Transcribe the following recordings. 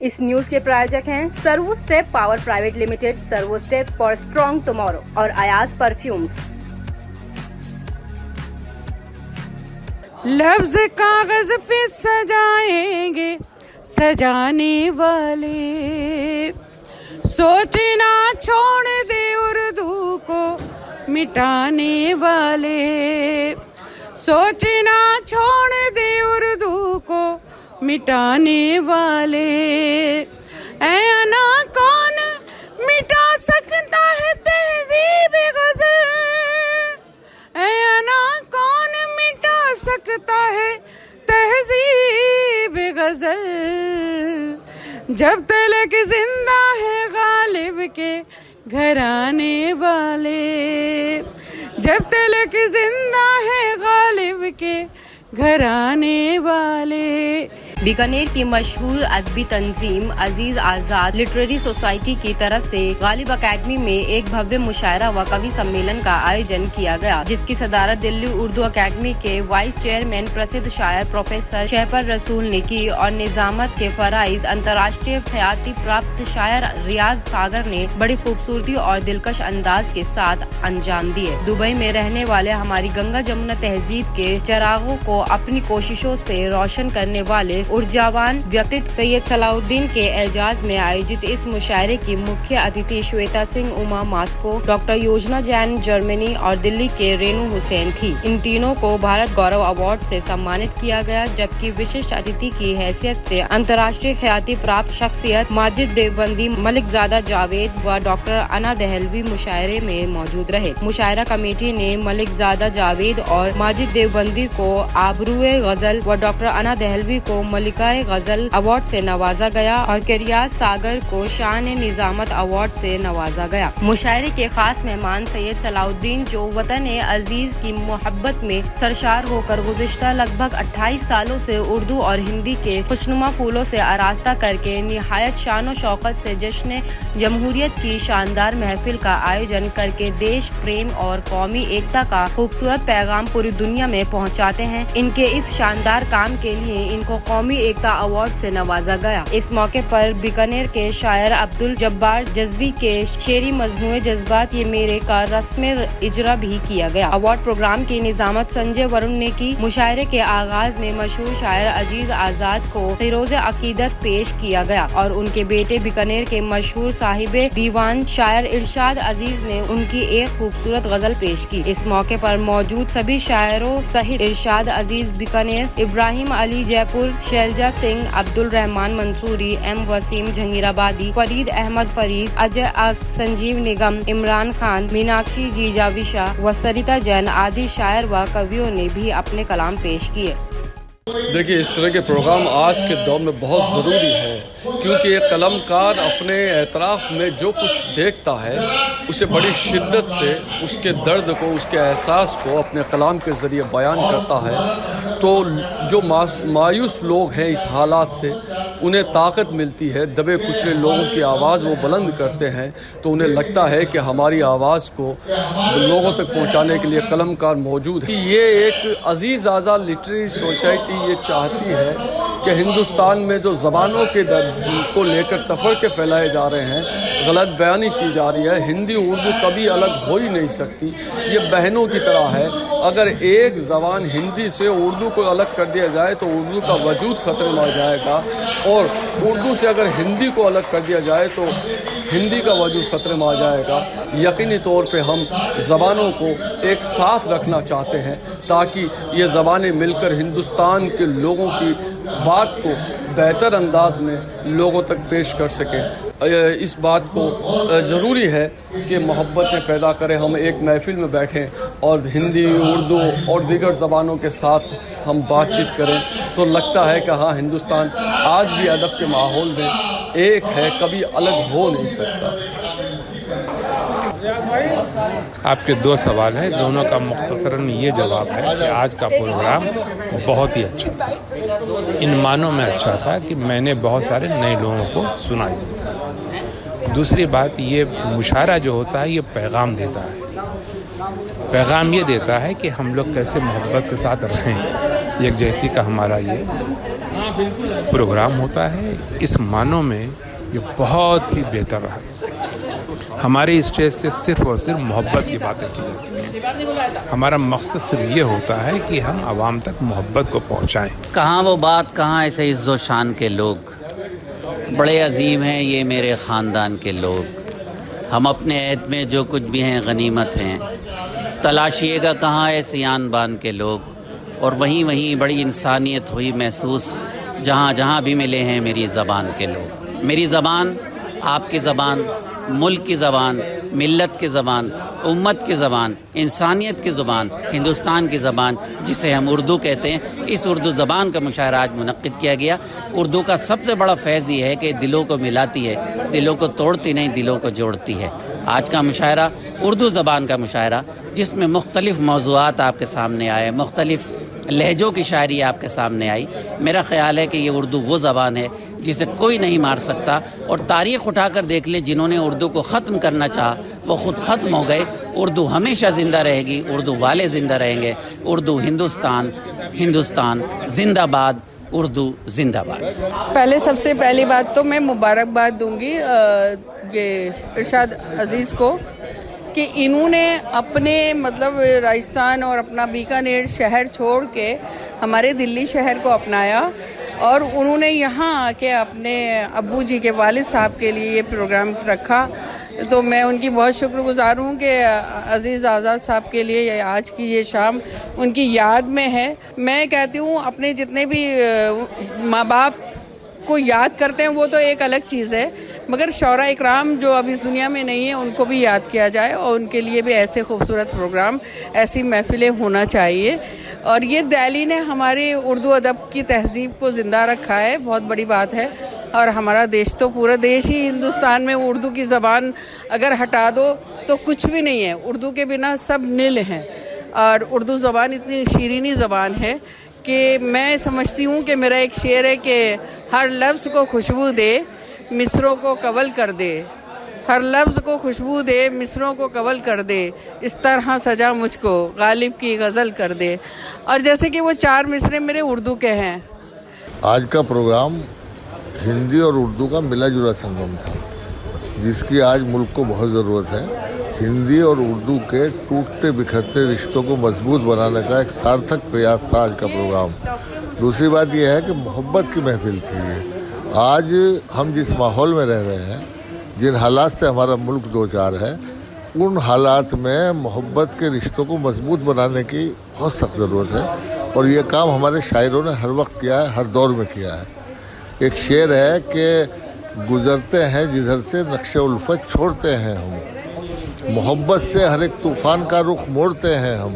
इस न्यूज के प्रायोजक हैं servo step power private limited, servo step for strong tomorrow और अयाज परफ्यूम्स। लफ्ज कागज पे सजाएंगे सजाने वाले, सोचना छोड़ दे उर्दू को मिटाने वाले, सोचना छोड़ दे उर्दू को मिटाने वाले। ऐ अना कौन मिटा सकता है तहजीब गजल, ऐ अना कौन मिटा सकता है तहजीब गजल। जब तलक जिंदा है गालिब के घराने वाले, जब तलक जिंदा है गालिब के घराने वाले। बीकानेर की मशहूर अदबी तंजीम अजीज आज़ाद लिटरेरी सोसाइटी की तरफ से गालिब अकेडमी में एक भव्य मुशायरा व कवि सम्मेलन का आयोजन किया गया, जिसकी सदारत दिल्ली उर्दू अकेडमी के वाइस चेयरमैन प्रसिद्ध शायर प्रोफेसर शहपर रसूल ने की और निजामत के फराइज अंतर्राष्ट्रीय ख्याति प्राप्त शायर रियाज सागर ने बड़ी खूबसूरती और दिलकश अंदाज के साथ अंजाम दिए। दुबई में रहने वाले हमारी गंगा जमुना तहजीब के चरागों को अपनी कोशिशों से रोशन करने वाले ऊर्जावान व्यक्तित्व सैयद सलाउद्दीन के एजाज में आयोजित इस मुशायरे की मुख्य अतिथि श्वेता सिंह उमा मास्को, डॉक्टर योजना जैन जर्मनी और दिल्ली के रेनू हुसैन थी। इन तीनों को भारत गौरव अवार्ड से सम्मानित किया गया, जबकि विशिष्ट अतिथि की हैसियत से अंतर्राष्ट्रीय ख्याति प्राप्त शख्सियत माजिद देवबंदी, मलिकजादा जावेद व डॉक्टर अना दहलवी मुशायरे में मौजूद रहे। मुशायरा कमेटी ने मलिकजादा जावेद और माजिद देवबंदी को आबरूए गजल व डॉक्टर अना दहलवी को मलिकाए गजल अवार्ड से नवाजा गया और रियाज सागर को शान निजामत अवार्ड से नवाजा गया। मुशायरे के खास मेहमान सैयद सलाउद्दीन, जो वतन अजीज की मोहब्बत में सरशार होकर गुज़िश्ता लगभग 28 सालों से उर्दू और हिंदी के खुशनुमा फूलों से आरास्ता करके निहायत शान व शौकत से जश्न जमहूरियत की शानदार महफिल का आयोजन करके देश प्रेम और कौमी एकता का खूबसूरत पैगाम पूरी दुनिया में पहुँचाते हैं। इनके इस शानदार काम के लिए इनको कौमी एकता अवार्ड से नवाजा गया। इस मौके पर बीकानेर के शायर अब्दुल जब्बार जज्बी के शेरी मजमूए जज्बात ये मेरे का रस्म इजरा भी किया गया। अवार्ड प्रोग्राम की निजामत संजय वरुण ने की। मुशायरे के आगाज में मशहूर शायर अजीज आजाद को फिरोज अकीदत पेश किया गया और उनके बेटे बीकानेर के मशहूर साहिबे दीवान शायर इरशाद अजीज ने उनकी एक खूबसूरत गजल पेश की। इस मौके पर मौजूद सभी शायरों सहित इरशाद अजीज बीकानेर, इब्राहिम अली जयपुर, शैलजा सिंह, अब्दुल रहमान मंसूरी, एम वसीम जहीराबादी, फरीद अहमद फरीद, अजय अक्स, संजीव निगम, इमरान खान, मीनाक्षी जीजाविशा व सरिता जैन आदि शायर व कवियों ने भी अपने कलाम पेश किए। देखिए, इस तरह के प्रोग्राम आज के दौर में बहुत ज़रूरी है, क्योंकि एक कलमकार अपने एतराफ़ में जो कुछ देखता है उसे बड़ी शिद्दत से उसके दर्द को, उसके एहसास को अपने कलाम के ज़रिए बयान करता है। तो जो मायूस लोग हैं इस हालात से, उन्हें ताकत मिलती है। दबे कुचले लोगों की आवाज़ वो बुलंद करते हैं, तो उन्हें लगता है कि हमारी आवाज़ को लोगों तक पहुंचाने के लिए कलमकार मौजूद है। ये एक अजीज़ आज़ाद लिटरेरी सोसाइटी ये चाहती है कि हिंदुस्तान में जो ज़बानों के को लेकर तफरके फैलाए जा रहे हैं, गलत बयानी की जा रही है, हिंदी उर्दू कभी अलग हो ही नहीं सकती। ये बहनों की तरह है। अगर एक ज़बान हिंदी से उर्दू को अलग कर दिया जाए तो उर्दू का वजूद ख़तरे में आ जाएगा, और उर्दू से अगर हिंदी को अलग कर दिया जाए तो हिंदी का वजूद ख़तरे में आ जाएगा। यकीनी तौर पे हम ज़बानों को एक साथ रखना चाहते हैं ताकि ये ज़बानें मिलकर हिंदुस्तान के लोगों की बात को बेहतर अंदाज में लोगों तक पेश कर सकें। इस बात को ज़रूरी है कि मोहब्बतें पैदा करें। हम एक महफिल में बैठें और हिंदी, उर्दू और दीगर ज़बानों के साथ हम बातचीत करें, तो लगता है कि हाँ, हिंदुस्तान आज भी अदब के माहौल में एक है, कभी अलग हो नहीं सकता। आपके दो सवाल हैं, दोनों का मुख्तसरन ये जवाब है कि आज का प्रोग्राम बहुत ही अच्छा था। इन मानों में अच्छा था कि मैंने बहुत सारे नए लोगों को सुना इसमें। दूसरी बात, ये मुशायरा जो होता है ये पैगाम देता है। पैगाम ये देता है कि हम लोग कैसे मोहब्बत के साथ रहें, यकजहती का हमारा ये प्रोग्राम होता है, इस मानों में ये बहुत ही बेहतर रहा। हमारे स्टेज से सिर्फ और सिर्फ मोहब्बत की बातें की जाती हैं। हमारा मकसद सिर्फ ये होता है कि हम आवाम तक मोहब्बत को पहुंचाएं। कहाँ वो बात, कहाँ ऐसे इज़्ज़ो शान के लोग, बड़े अजीम हैं ये मेरे ख़ानदान के लोग। हम अपने ऐद में जो कुछ भी हैं गनीमत हैं, तलाशिएगा कहाँ है सियान बान के लोग। और वहीं वहीं बड़ी इंसानियत हुई महसूस जहाँ जहाँ भी मिले हैं मेरी ज़बान के लोग। मेरी ज़बान आपकी ज़बान, मुल्क की ज़बान, मिल्लत की ज़बान, उम्मत की ज़बान, इंसानियत की ज़बान, हिंदुस्तान की ज़बान जिसे हम उर्दू कहते हैं, इस उर्दू ज़बान का मुशायरा आज मुनक्किद किया गया। उर्दू का सबसे बड़ा फैज़ ये है कि दिलों को मिलाती है, दिलों को तोड़ती नहीं, दिलों को जोड़ती है। आज का मुशायरा उर्दू ज़बान का मुशायरा जिसमें मुख्तलिफ़ मौज़ूआत आपके सामने आए, मुख्तलिफ़ लहजों की शायरी आपके सामने आई। मेरा ख़्याल है कि ये उर्दू वो ज़बान है जिसे कोई नहीं मार सकता। और तारीख़ उठाकर देख लें, जिन्होंने उर्दू को ख़त्म करना चाहा वो ख़ुद ख़त्म हो गए। उर्दू हमेशा ज़िंदा रहेगी, उर्दू वाले ज़िंदा रहेंगे। उर्दू हिंदुस्तान, हिंदुस्तान जिंदाबाद, उर्दू जिंदाबाद। पहले सबसे पहली बात तो मैं मुबारकबाद दूंगी ये इरशाद अजीज़ को कि इन्होंने अपने मतलब राजस्थान और अपना बीकानेर शहर छोड़ के हमारे दिल्ली शहर को अपनाया और उन्होंने यहाँ आके अपने अब्बू जी के वालिद साहब के लिए ये प्रोग्राम रखा। तो मैं उनकी बहुत शुक्रगुज़ार हूँ कि अज़ीज़ आज़ाद साहब के लिए आज की ये शाम उनकी याद में है। मैं कहती हूँ अपने जितने भी माँ बाप को याद करते हैं वो तो एक अलग चीज़ है, मगर शौरा इकराम जो अब इस दुनिया में नहीं है उनको भी याद किया जाए और उनके लिए भी ऐसे खूबसूरत प्रोग्राम, ऐसी महफ़िलें होना चाहिए। और ये दिल्ली ने हमारे उर्दू अदब की तहज़ीब को ज़िंदा रखा है, बहुत बड़ी बात है। और हमारा देश तो पूरा देश ही हिंदुस्तान में उर्दू की ज़बान अगर हटा दो तो कुछ भी नहीं है, उर्दू के बिना सब नील हैं। और उर्दू ज़बान इतनी शीरीनी ज़बान है कि मैं समझती हूँ कि मेरा एक शेर है कि हर लफ्ज़ को खुशबू दे, मिसरों को कवल कर दे। हर लफ्ज़ को खुशबू दे, मिसरों को कवल कर दे, इस तरह सजा मुझको गालिब की गज़ल कर दे। और जैसे कि वो 4 मिसरे मेरे उर्दू के हैं। आज का प्रोग्राम हिंदी और उर्दू का मिला जुला संगम था, जिसकी आज मुल्क को बहुत ज़रूरत है। हिंदी और उर्दू के टूटते बिखरते रिश्तों को मजबूत बनाने का एक सार्थक प्रयास था आज का प्रोग्राम। दूसरी बात यह है कि मोहब्बत की महफिल थी ये। आज हम जिस माहौल में रह रहे हैं, जिन हालात से हमारा मुल्क दो चार है, उन हालात में मोहब्बत के रिश्तों को मजबूत बनाने की बहुत सख्त ज़रूरत है। और ये काम हमारे शायरों ने हर वक्त किया है, हर दौर में किया है। एक शेर है कि गुज़रते हैं जिधर से नक्शे उल्फत छोड़ते हैं हम, मोहब्बत से हर एक तूफ़ान का रुख मोड़ते हैं हम।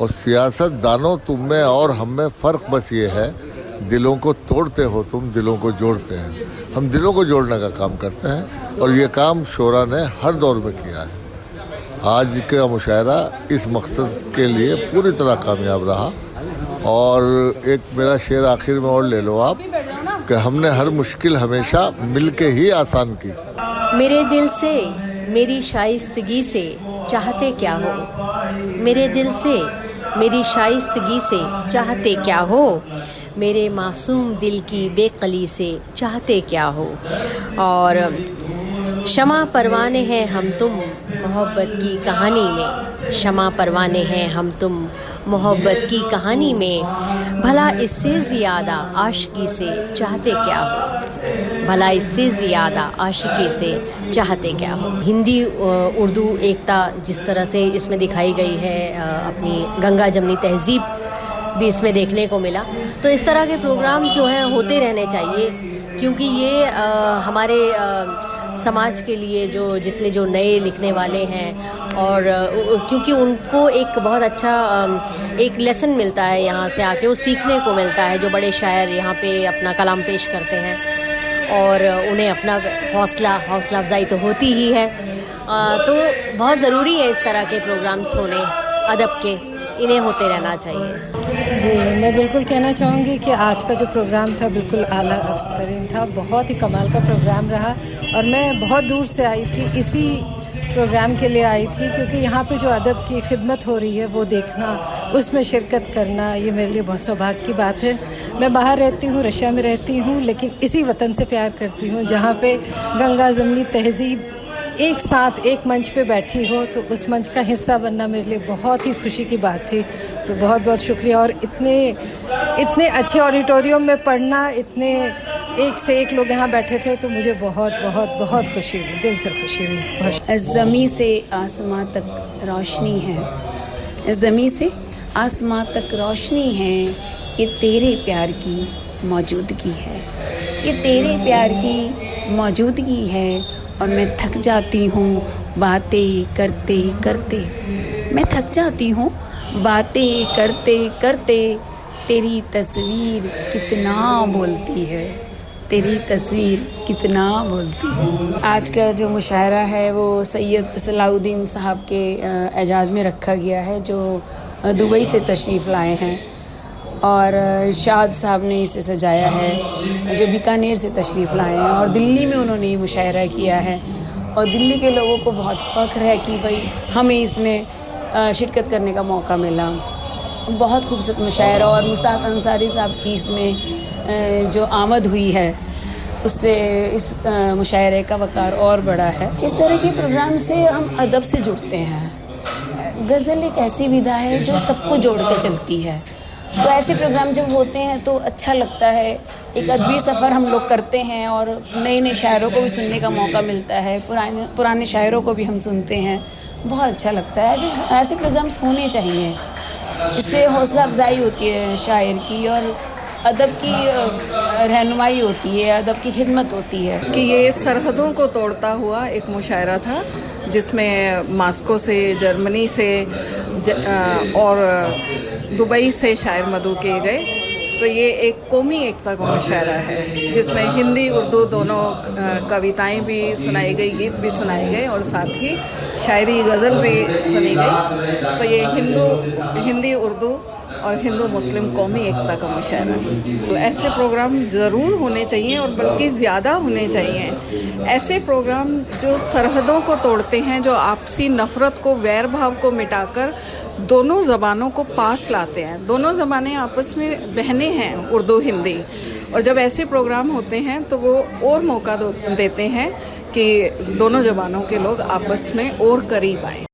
और सियासत दानों तुम में और हम में फ़र्क बस ये है, दिलों को तोड़ते हो तुम, दिलों को जोड़ते हैं हम। दिलों को जोड़ने का काम करते हैं और ये काम शोरा ने हर दौर में किया है। आज का मुशायरा इस मकसद के लिए पूरी तरह कामयाब रहा। और एक मेरा शेर आखिर में और ले लो आप कि हमने हर मुश्किल हमेशा मिलके ही आसान की। मेरे दिल से मेरी शाइस्तगी से चाहते क्या हो, मेरे दिल से मेरी शाइस्तगी से चाहते क्या हो, मेरे मासूम दिल की बेकली से चाहते क्या हो। और शमा परवाने हैं हम तुम मोहब्बत की कहानी में, शमा परवाने हैं हम तुम मोहब्बत की कहानी में, भला इससे ज़्यादा आशिकी से चाहते क्या हो, भला इससे ज़्यादा आशिकी से चाहते क्या हो। हिंदी उर्दू एकता जिस तरह से इसमें दिखाई गई है, अपनी गंगा जमनी तहज़ीब भी इसमें देखने को मिला। तो इस तरह के प्रोग्राम जो हैं होते रहने चाहिए, क्योंकि ये हमारे समाज के लिए जितने जो नए लिखने वाले हैं, और क्योंकि उनको एक बहुत अच्छा एक लेसन मिलता है यहाँ से आके, वो सीखने को मिलता है। जो बड़े शायर यहाँ पे अपना कलाम पेश करते हैं और उन्हें अपना हौसला अफजाई तो होती ही है। तो बहुत ज़रूरी है इस तरह के प्रोग्राम्स होने अदब के, इन्हें होते रहना चाहिए। जी, मैं बिल्कुल कहना चाहूँगी कि आज का जो प्रोग्राम था बिल्कुल आला तरीन था, बहुत ही कमाल का प्रोग्राम रहा। और मैं बहुत दूर से आई थी इसी प्रोग्राम के लिए आई थी, क्योंकि यहाँ पे जो अदब की खिदमत हो रही है वो देखना, उसमें शिरकत करना, ये मेरे लिए बहुत सौभाग्य की बात है। मैं बाहर रहती हूँ, रशिया में रहती हूँ, लेकिन इसी वतन से प्यार करती हूँ जहाँ पे गंगा जमनी तहज़ीब एक साथ एक मंच पे बैठी हो, तो उस मंच का हिस्सा बनना मेरे लिए बहुत ही खुशी की बात थी। तो बहुत बहुत शुक्रिया। और इतने अच्छे ऑडिटोरियम में पढ़ना, इतने एक से एक लोग यहाँ बैठे थे, तो मुझे बहुत बहुत बहुत खुशी हुई, दिल से खुशी हुई। ज़मीं से आसमां तक रोशनी है, ज़मीं से आसमां तक रोशनी है, ये तेरे प्यार की मौजूदगी है, ये तेरे प्यार की मौजूदगी है। और मैं थक जाती हूँ बातें करते करते, मैं थक जाती हूँ बातें करते करते, तेरी तस्वीर कितना बोलती है, तेरी तस्वीर कितना बोलती है। आज का जो मुशायरा है वो सैयद सलाउद्दीन साहब के एजाज़ में रखा गया है, जो दुबई से तशरीफ़ लाए हैं, और इरशाद साहब ने इसे सजाया है, जो बीकानेर से तशरीफ़ लाए हैं, और दिल्ली में उन्होंने ये मुशायरा किया है। और दिल्ली के लोगों को बहुत फ़ख्र है कि भाई हमें इसमें शिरकत करने का मौका मिला। बहुत खूबसूरत मुशायरा, और मुश्ताक अंसारी साहब की इसमें जो आमद हुई है उससे इस मुशायरे का वक़ार और बढ़ा है। इस तरह के प्रोग्राम से हम अदब से जुड़ते हैं। गज़ल एक ऐसी विधा है जो सबको जोड़ कर चलती है, तो ऐसे प्रोग्राम जब होते हैं तो अच्छा लगता है। एक अदबी सफ़र हम लोग करते हैं, और नए नए शायरों को भी सुनने का मौका मिलता है, पुराने शायरों को भी हम सुनते हैं, बहुत अच्छा लगता है। ऐसे प्रोग्राम्स होने चाहिए, इससे हौसला अफजाई होती है शायर की, और अदब की रहनुमाई होती है, अदब की खिदमत होती है। कि ये सरहदों को तोड़ता हुआ एक मुशायरा था, जिसमें मास्को से, जर्मनी से और दुबई से शायर मदऊ किए गए। तो ये एक कौमी एकता का मुशायरा है, जिसमें हिंदी उर्दू दोनों कविताएं भी सुनाई गई, गीत भी सुनाए गए, और साथ ही शायरी गज़ल भी सुनी गई। तो ये हिंदी उर्दू और हिंदू मुस्लिम कौमी एकता का मुशायरा है। ऐसे प्रोग्राम ज़रूर होने चाहिए, और बल्कि ज़्यादा होने चाहिए। ऐसे प्रोग्राम जो सरहदों को तोड़ते हैं, जो आपसी नफ़रत को, वैर भाव को मिटाकर दोनों ज़बानों को पास लाते हैं। दोनों ज़बानें आपस में बहनें हैं, उर्दू हिंदी, और जब ऐसे प्रोग्राम होते हैं तो वो और मौका देते हैं कि दोनों ज़बानों के लोग आपस में और करीब आएँ।